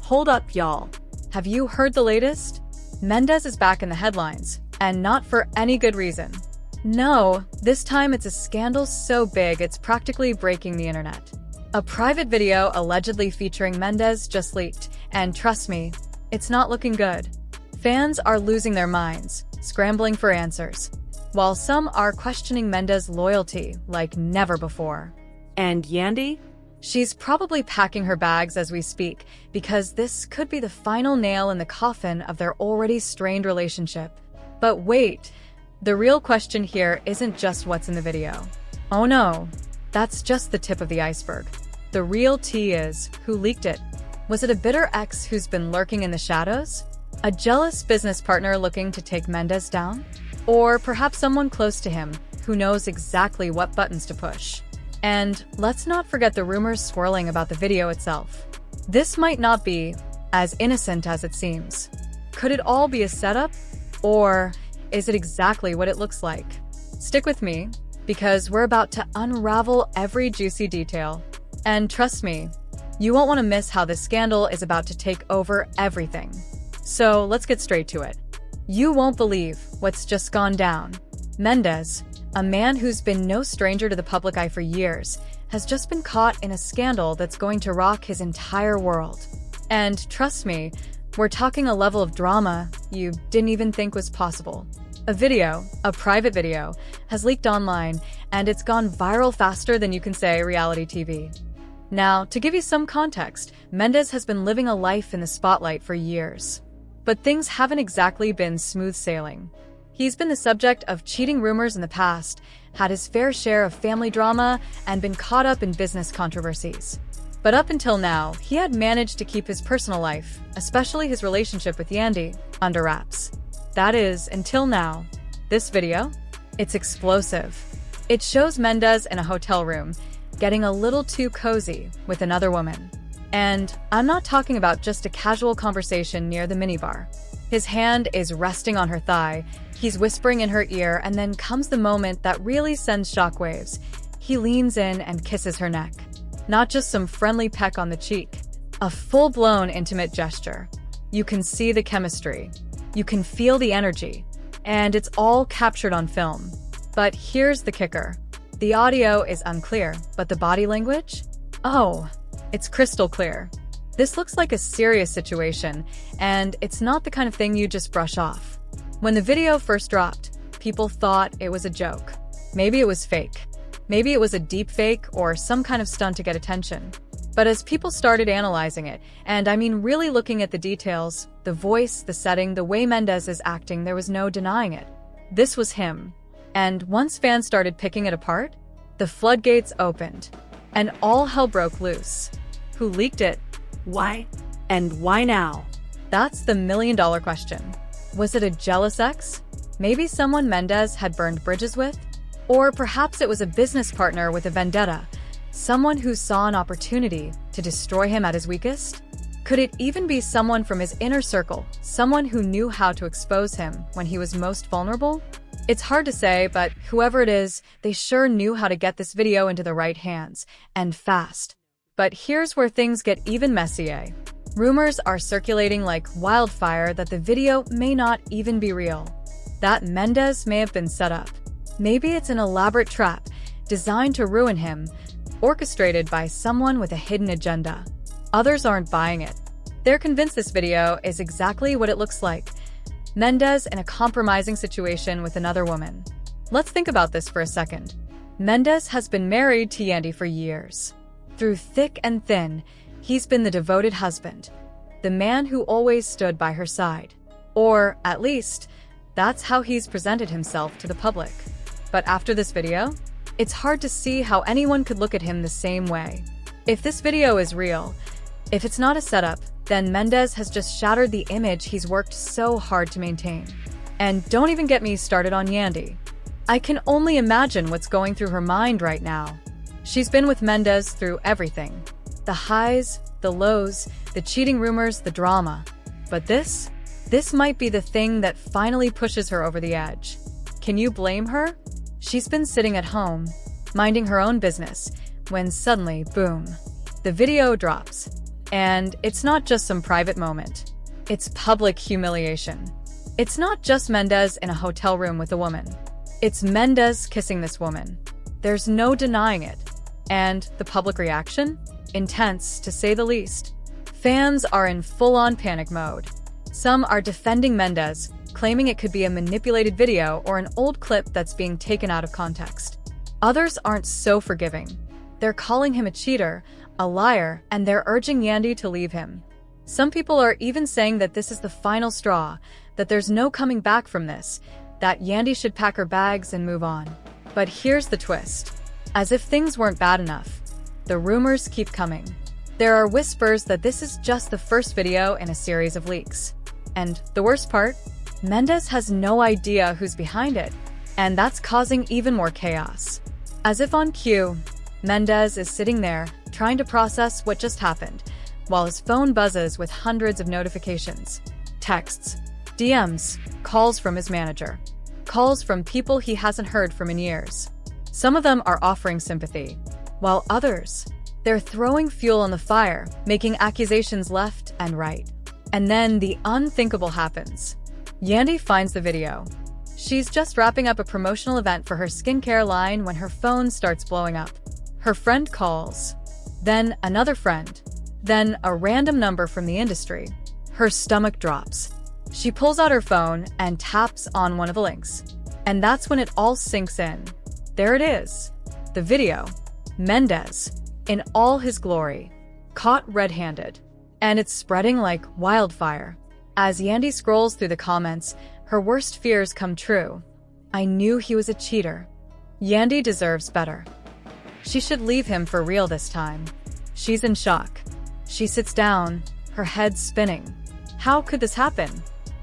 Hold up, y'all. Have you heard the latest? Mendeecees is back in the headlines, and not for any good reason. No, this time it's a scandal so big it's practically breaking the internet. A private video allegedly featuring Mendeecees just leaked, and trust me, it's not looking good. Fans are losing their minds, scrambling for answers, while some are questioning Mendeecees' loyalty like never before. And Yandy? She's probably packing her bags as we speak, because this could be the final nail in the coffin of their already strained relationship. But wait, the real question here isn't just what's in the video. Oh no, that's just the tip of the iceberg. The real tea is, who leaked it? Was it a bitter ex who's been lurking in the shadows? A jealous business partner looking to take Mendeecees down? Or perhaps someone close to him who knows exactly what buttons to push? And let's not forget the rumors swirling about the video itself. This might not be as innocent as it seems. Could it all be a setup? Or is it exactly what it looks like? Stick with me, because we're about to unravel every juicy detail. And trust me, you won't want to miss how this scandal is about to take over everything. So let's get straight to it. You won't believe what's just gone down. Mendeecees, a man who's been no stranger to the public eye for years, has just been caught in a scandal that's going to rock his entire world. And trust me, we're talking a level of drama you didn't even think was possible. A private video, has leaked online, and it's gone viral faster than you can say reality TV. Now, to give you some context, Mendeecees has been living a life in the spotlight for years. But things haven't exactly been smooth sailing. He's been the subject of cheating rumors in the past, had his fair share of family drama, and been caught up in business controversies. But up until now, he had managed to keep his personal life, especially his relationship with Yandy, under wraps. That is, until now. This video? It's explosive. It shows Mendeecees in a hotel room, getting a little too cozy with another woman. And I'm not talking about just a casual conversation near the minibar. His hand is resting on her thigh, he's whispering in her ear, and then comes the moment that really sends shockwaves. He leans in and kisses her neck. Not just some friendly peck on the cheek. A full-blown intimate gesture. You can see the chemistry. You can feel the energy. And it's all captured on film. But here's the kicker. The audio is unclear, but the body language? Oh, it's crystal clear. This looks like a serious situation, and it's not the kind of thing you just brush off. When the video first dropped, people thought it was a joke. Maybe it was fake. Maybe it was a deep fake or some kind of stunt to get attention. But as people started analyzing it, and I mean really looking at the details, the voice, the setting, the way Mendeecees is acting, there was no denying it. This was him. And once fans started picking it apart, the floodgates opened, and all hell broke loose. Who leaked it? Why? And why now? That's the million-dollar question. Was it a jealous ex? Maybe someone Mendeecees had burned bridges with? Or perhaps it was a business partner with a vendetta, someone who saw an opportunity to destroy him at his weakest? Could it even be someone from his inner circle, someone who knew how to expose him when he was most vulnerable? It's hard to say, but whoever it is, they sure knew how to get this video into the right hands, and fast. But here's where things get even messier. Rumors are circulating like wildfire that the video may not even be real. That Mendeecees may have been set up. Maybe it's an elaborate trap, designed to ruin him, orchestrated by someone with a hidden agenda. Others aren't buying it. They're convinced this video is exactly what it looks like. Mendeecees in a compromising situation with another woman. Let's think about this for a second. Mendeecees has been married to Yandy for years. Through thick and thin, he's been the devoted husband, the man who always stood by her side. Or, at least, that's how he's presented himself to the public. But after this video, it's hard to see how anyone could look at him the same way. If this video is real, if it's not a setup, then Mendeecees has just shattered the image he's worked so hard to maintain. And don't even get me started on Yandy. I can only imagine what's going through her mind right now. She's been with Mendeecees through everything. The highs, the lows, the cheating rumors, the drama. But this might be the thing that finally pushes her over the edge. Can you blame her? She's been sitting at home, minding her own business, when suddenly, boom, the video drops. And it's not just some private moment. It's public humiliation. It's not just Mendeecees in a hotel room with a woman. It's Mendeecees kissing this woman. There's no denying it. And the public reaction? Intense, to say the least. Fans are in full-on panic mode. Some are defending Mendeecees, claiming it could be a manipulated video or an old clip that's being taken out of context. Others aren't so forgiving. They're calling him a cheater, a liar, and they're urging Yandy to leave him. Some people are even saying that this is the final straw, that there's no coming back from this, that Yandy should pack her bags and move on. But here's the twist. As if things weren't bad enough, the rumors keep coming. There are whispers that this is just the first video in a series of leaks. And the worst part? Mendeecees has no idea who's behind it, and that's causing even more chaos. As if on cue, Mendeecees is sitting there, trying to process what just happened, while his phone buzzes with hundreds of notifications. Texts, DMs, calls from his manager. Calls from people he hasn't heard from in years. Some of them are offering sympathy, while others, they're throwing fuel on the fire, making accusations left and right. And then the unthinkable happens. Yandy finds the video. She's just wrapping up a promotional event for her skincare line when her phone starts blowing up. Her friend calls, then another friend, then a random number from the industry. Her stomach drops. She pulls out her phone and taps on one of the links. And that's when it all sinks in. There it is. The video. Mendeecees, in all his glory, caught red-handed. And it's spreading like wildfire. As Yandy scrolls through the comments, her worst fears come true. I knew he was a cheater. Yandy deserves better. She should leave him for real this time. She's in shock. She sits down, her head spinning. How could this happen?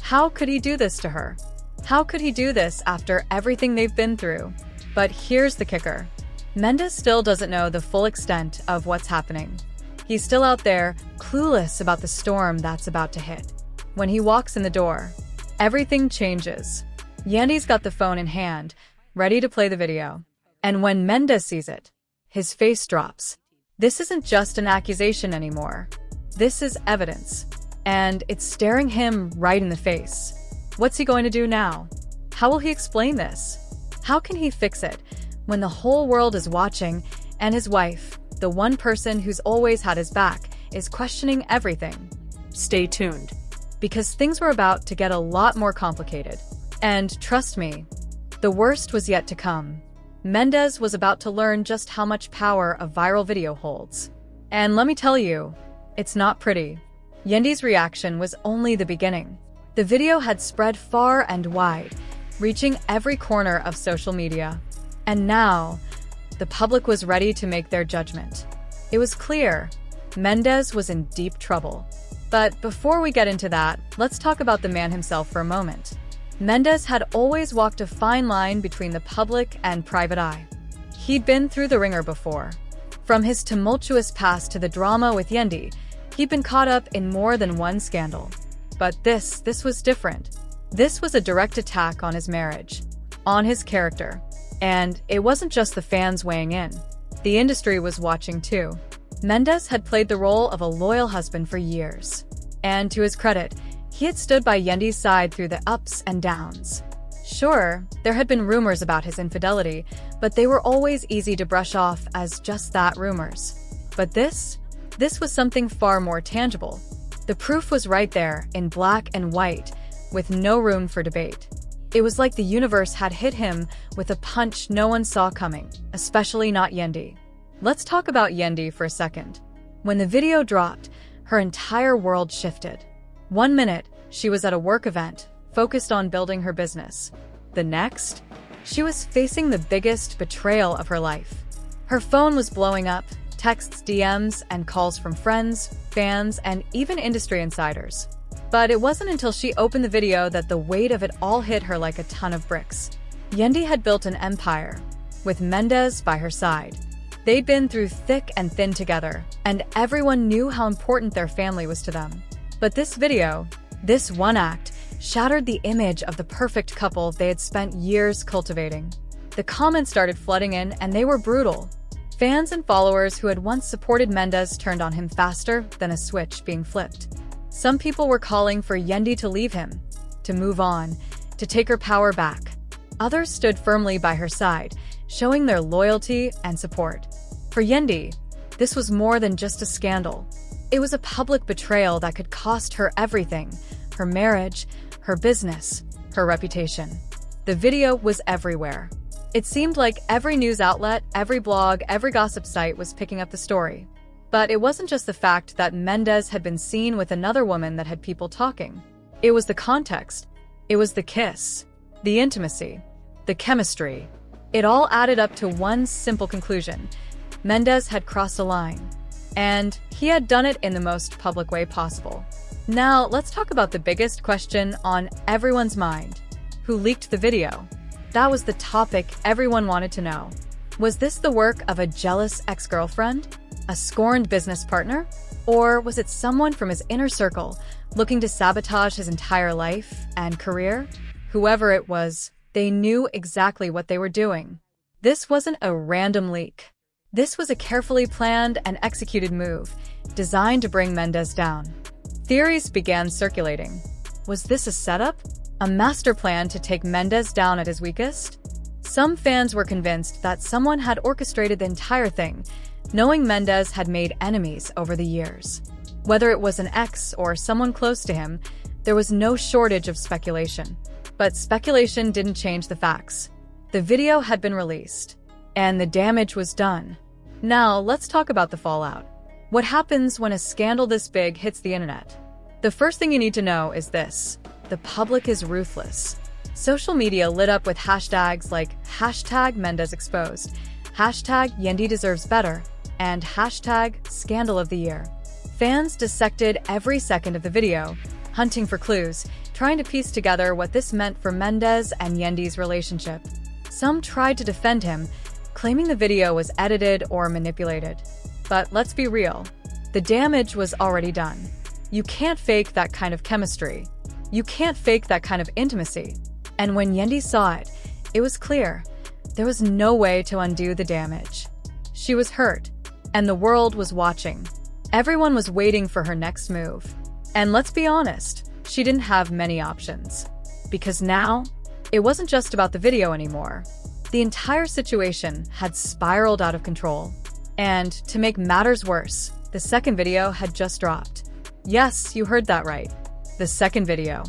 How could he do this to her? How could he do this after everything they've been through? But here's the kicker. Mendeecees still doesn't know the full extent of what's happening. He's still out there, clueless about the storm that's about to hit. When he walks in the door, everything changes. Yandy's got the phone in hand, ready to play the video. And when Mendeecees sees it, his face drops. This isn't just an accusation anymore. This is evidence. And it's staring him right in the face. What's he going to do now? How will he explain this? How can he fix it when the whole world is watching and his wife, the one person who's always had his back, is questioning everything? Stay tuned. Because things were about to get a lot more complicated. And trust me, the worst was yet to come. Mendeecees was about to learn just how much power a viral video holds. And let me tell you, it's not pretty. Yandy's reaction was only the beginning. The video had spread far and wide, reaching every corner of social media. And now, the public was ready to make their judgment. It was clear, Mendeecees was in deep trouble. But before we get into that, let's talk about the man himself for a moment. Mendeecees had always walked a fine line between the public and private eye. He'd been through the ringer before. From his tumultuous past to the drama with Yandy, he'd been caught up in more than one scandal. But this was different. This was a direct attack on his marriage, on his character. And it wasn't just the fans weighing in. The industry was watching too. Mendeecees had played the role of a loyal husband for years. And to his credit, he had stood by Yandy's side through the ups and downs. Sure, there had been rumors about his infidelity, but they were always easy to brush off as just that, rumors. But this was something far more tangible. The proof was right there, in black and white, with no room for debate. It was like the universe had hit him with a punch no one saw coming, especially not Yandy. Let's talk about Yandy for a second. When the video dropped, her entire world shifted. 1 minute, she was at a work event, focused on building her business. The next, she was facing the biggest betrayal of her life. Her phone was blowing up, texts, DMs, and calls from friends, fans, and even industry insiders. But it wasn't until she opened the video that the weight of it all hit her like a ton of bricks. Yandy had built an empire, with Mendeecees by her side. They'd been through thick and thin together, and everyone knew how important their family was to them. But this video, this one act, shattered the image of the perfect couple they had spent years cultivating. The comments started flooding in, and they were brutal. Fans and followers who had once supported Mendeecees turned on him faster than a switch being flipped. Some people were calling for Yandy to leave him, to move on, to take her power back. Others stood firmly by her side, showing their loyalty and support. For Yandy, this was more than just a scandal. It was a public betrayal that could cost her everything: her marriage, her business, her reputation. The video was everywhere. It seemed like every news outlet, every blog, every gossip site was picking up the story. But it wasn't just the fact that Mendeecees had been seen with another woman that had people talking. It was the context. It was the kiss, the intimacy, the chemistry. It all added up to one simple conclusion: Mendeecees had crossed a line. And he had done it in the most public way possible. Now, let's talk about the biggest question on everyone's mind. Who leaked the video? That was the topic everyone wanted to know. Was this the work of a jealous ex-girlfriend? A scorned business partner? Or was it someone from his inner circle looking to sabotage his entire life and career? Whoever it was, they knew exactly what they were doing. This wasn't a random leak. This was a carefully planned and executed move, designed to bring Mendeecees down. Theories began circulating. Was this a setup? A master plan to take Mendeecees down at his weakest? Some fans were convinced that someone had orchestrated the entire thing, knowing Mendeecees had made enemies over the years. Whether it was an ex or someone close to him, there was no shortage of speculation. But speculation didn't change the facts. The video had been released, and the damage was done. Now, let's talk about the fallout. What happens when a scandal this big hits the internet? The first thing you need to know is this: the public is ruthless. Social media lit up with hashtags like #MendeeceesExposed, #YandyDeservesBetter, and #ScandalOfTheYear. Fans dissected every second of the video, hunting for clues, trying to piece together what this meant for Mendeecees and Yandy's relationship. Some tried to defend him, claiming the video was edited or manipulated. But let's be real, the damage was already done. You can't fake that kind of chemistry. You can't fake that kind of intimacy. And when Yandy saw it, it was clear. There was no way to undo the damage. She was hurt, and the world was watching. Everyone was waiting for her next move. And let's be honest, she didn't have many options. Because now, it wasn't just about the video anymore. The entire situation had spiraled out of control. And to make matters worse, the second video had just dropped. Yes, you heard that right. The second video.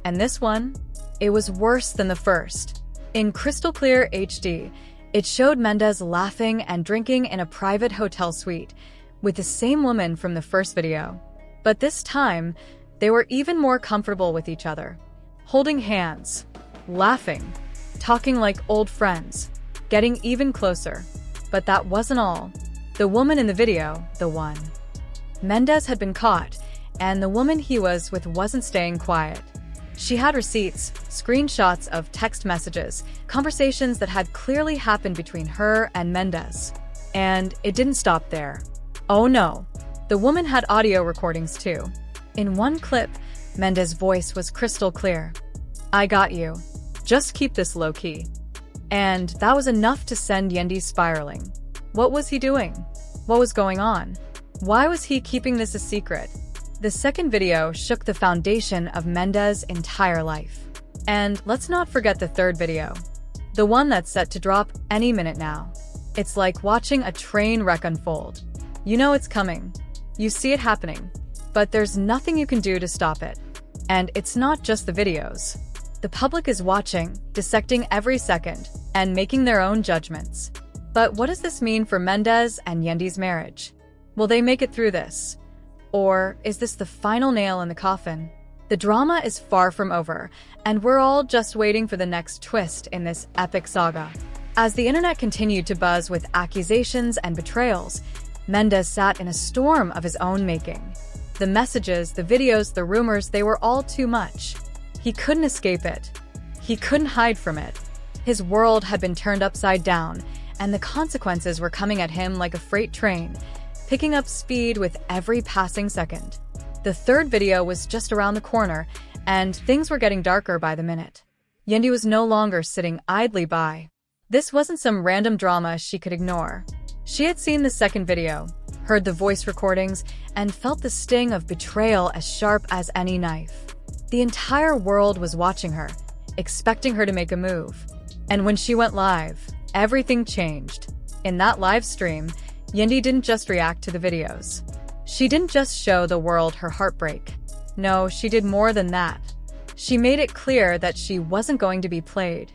And this one, it was worse than the first. In crystal clear HD, it showed Mendeecees laughing and drinking in a private hotel suite with the same woman from the first video. But this time, they were even more comfortable with each other, holding hands, laughing, talking like old friends, getting even closer. But that wasn't all. The woman in the video, the one. Mendeecees had been caught, and the woman he was with wasn't staying quiet. She had receipts, screenshots of text messages, conversations that had clearly happened between her and Mendeecees. And it didn't stop there. Oh no, the woman had audio recordings too. In one clip, Mendeecees' voice was crystal clear. "I got you. Just keep this low-key." And that was enough to send Yandy spiraling. What was he doing? What was going on? Why was he keeping this a secret? The second video shook the foundation of Mendeecees' entire life. And let's not forget the third video, the one that's set to drop any minute now. It's like watching a train wreck unfold. You know it's coming. You see it happening. But there's nothing you can do to stop it. And it's not just the videos. The public is watching, dissecting every second, and making their own judgments. But what does this mean for Mendeecees and Yandy's marriage? Will they make it through this? Or is this the final nail in the coffin? The drama is far from over, and we're all just waiting for the next twist in this epic saga. As the internet continued to buzz with accusations and betrayals, Mendeecees sat in a storm of his own making. The messages, the videos, the rumors, they were all too much. He couldn't escape it. He couldn't hide from it. His world had been turned upside down, and the consequences were coming at him like a freight train, picking up speed with every passing second. The third video was just around the corner, and things were getting darker by the minute. Yandy was no longer sitting idly by. This wasn't some random drama she could ignore. She had seen the second video, heard the voice recordings, and felt the sting of betrayal as sharp as any knife. The entire world was watching her, expecting her to make a move. And when she went live, everything changed. In that live stream, Yandy didn't just react to the videos. She didn't just show the world her heartbreak. No, she did more than that. She made it clear that she wasn't going to be played.